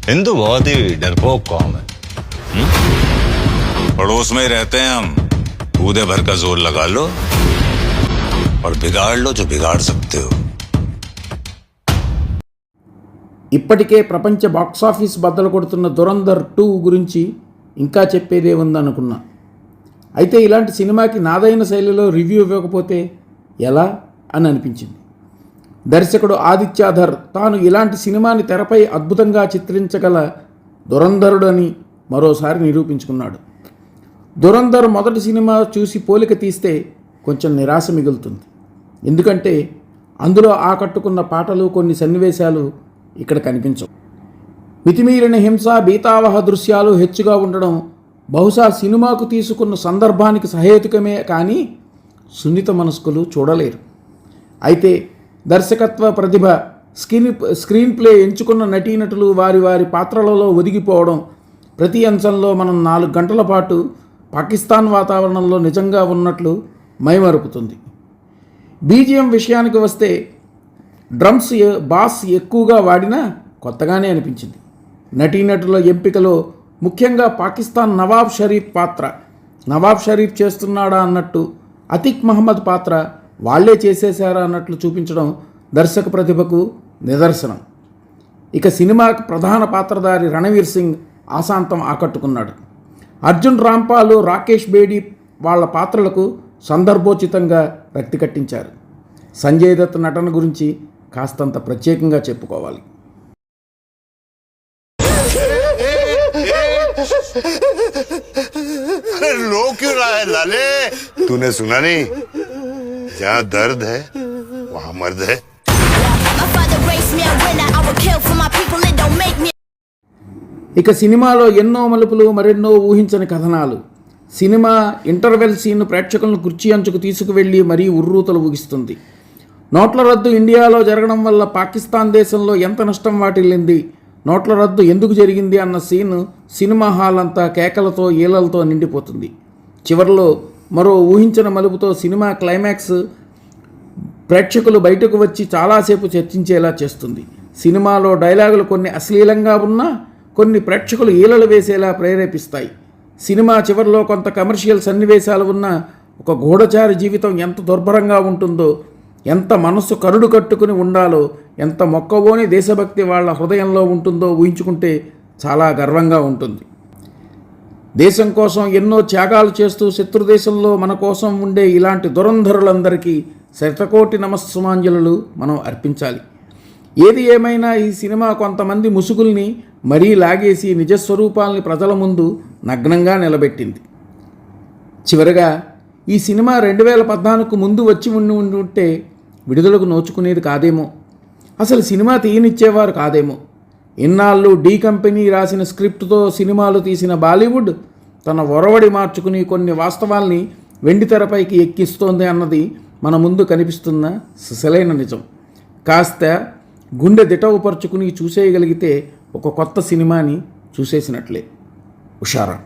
हिंदू बहुत ही डरपोक कौम है। पड़ोस में ही रहते हैं हम। कूदे भर का जोर लगा लो और बिगाड़ लो जो बिगाड़ सकते हो। ఇప్పటికే ప్రపంచ బాక్సాఫీస్ బద్దలు కొడుతున్న దురంధర్ 2 గురించి ఇంకా చెప్పేదే ఉందనుకున్నా. అయితే ఇలాంటి సినిమాకి నాదైన శైలిలో రివ్యూ ఇవ్వకపోతే ఎలా అని అనిపించింది. దర్శకుడు ఆదిత్యాధర్ తాను ఇలాంటి సినిమాని తెరపై అద్భుతంగా చిత్రించగల దురంధరుడని మరోసారి నిరూపించుకున్నాడు. దురంధర్ మొదటి సినిమా చూసి పోలిక తీస్తే కొంచెం నిరాశ మిగులుతుంది. ఎందుకంటే అందులో ఆకట్టుకున్న పాటలు, కొన్ని సన్నివేశాలు ఇక్కడ కనిపించవు. మితిమీరిన హింస, భీతావహ దృశ్యాలు హెచ్చుగా ఉండడం బహుశా సినిమాకు తీసుకున్న సందర్భానికి సహేతుకమే కానీ సున్నిత మనస్కులు చూడలేరు. అయితే దర్శకత్వ ప్రతిభ, స్క్రీన్ ప్లే, ఎంచుకున్న నటీనటులు వారి వారి పాత్రలలో ఒదిగిపోవడం ప్రతి అంశంలో మనం 4 గంటల పాటు పాకిస్తాన్ వాతావరణంలో నిజంగా ఉన్నట్లు మైమరుపుతుంది. బీజిఎం విషయానికి వస్తే డ్రమ్స్ బాస్ ఎక్కువగా వాడినా కొత్తగానే అనిపించింది. నటీనటుల ఎంపికలో ముఖ్యంగా పాకిస్తాన్ నవాబ్ షరీఫ్ పాత్ర నవాబ్ షరీఫ్ చేస్తున్నాడా అన్నట్టు, అతిక్ మహమ్మద్ పాత్ర వాళ్లే చేసేశారా అన్నట్లు చూపించడం దర్శక ప్రతిభకు నిదర్శనం. ఇక సినిమాకు ప్రధాన పాత్రధారి రణవీర్ సింగ్ ఆశాంతం ఆకట్టుకున్నాడు. అర్జున్ రాంపాల్, రాకేష్ బేడి వాళ్ళ పాత్రలకు సందర్భోచితంగా రక్తి కట్టించారు. సంజయ్ దత్ నటన గురించి కాస్తంత ప్రత్యేకంగా చెప్పుకోవాలి. अरे रो क्यों रहा है लाले? तूने सुना नहीं? जहाँ दर्द है वहाँ मर्द है. ఇక సినిమాలో ఎన్నో మలుపులు, మరెన్నో ఊహించని కథనాలు. సినిమా ఇంటర్వెల్ సీన్ ప్రేక్షకులను కుర్చీ అంచుకు తీసుకువెళ్ళి మరీ ఉర్రూతలు ఊగిస్తుంది. నోట్ల రద్దు ఇండియాలో జరగడం వల్ల పాకిస్తాన్ దేశంలో ఎంత నష్టం వాటిల్లింది, నోట్ల రద్దు ఎందుకు జరిగింది అన్న సీన్ సినిమా హాల్ అంతా కేకలతో, ఈలలతో నిండిపోతుంది. చివరిలో మరో ఊహించిన మలుపుతో సినిమా క్లైమాక్స్ ప్రేక్షకులు బయటకు వచ్చి చాలాసేపు చర్చించేలా చేస్తుంది. సినిమాలో డైలాగులు కొన్ని అశ్లీలంగా ఉన్నా కొన్ని ప్రేక్షకులు ఈలలు వేసేలా ప్రేరేపిస్తాయి. సినిమా చివరిలో కొంత కమర్షియల్ సన్నివేశాలు ఉన్న ఒక గూఢచారి జీవితం ఎంత దుర్భరంగా ఉంటుందో, ఎంత మనస్సు కరుడు కట్టుకుని ఉండాలో, ఎంత మొక్కవోని దేశభక్తి వాళ్ళ హృదయంలో ఉంటుందో ఊహించుకుంటే చాలా గర్వంగా ఉంటుంది. దేశం కోసం ఎన్నో త్యాగాలు చేస్తూ శత్రుదేశంలో మన కోసం ఉండే ఇలాంటి దురంధరులందరికీ శతకోటి నమస్సుమాంజలులు మనం అర్పించాలి. ఏది ఏమైనా ఈ సినిమా కొంతమంది ముసుగుల్ని మరీ లాగేసి నిజస్వరూపాల్ని ప్రజల ముందు నగ్నంగా నిలబెట్టింది. చివరగా ఈ సినిమా 2014కు ముందు వచ్చి ఉంటే విడుదలకు నోచుకునేది కాదేమో, అసలు సినిమా తీయనిచ్చేవారు కాదేమో. ఇన్నాళ్ళు డీ కంపెనీ రాసిన స్క్రిప్ట్తో సినిమాలు తీసిన బాలీవుడ్ తన ఒరవడి మార్చుకుని కొన్ని వాస్తవాల్ని వెండితెరపైకి ఎక్కిస్తోంది అన్నది మన ముందు కనిపిస్తున్న సిసలైన నిజం. కాస్త గుండె దిటవుపరుచుకుని చూసేయగలిగితే ఒక కొత్త సినిమాని చూసేసినట్లే. ఉషారా.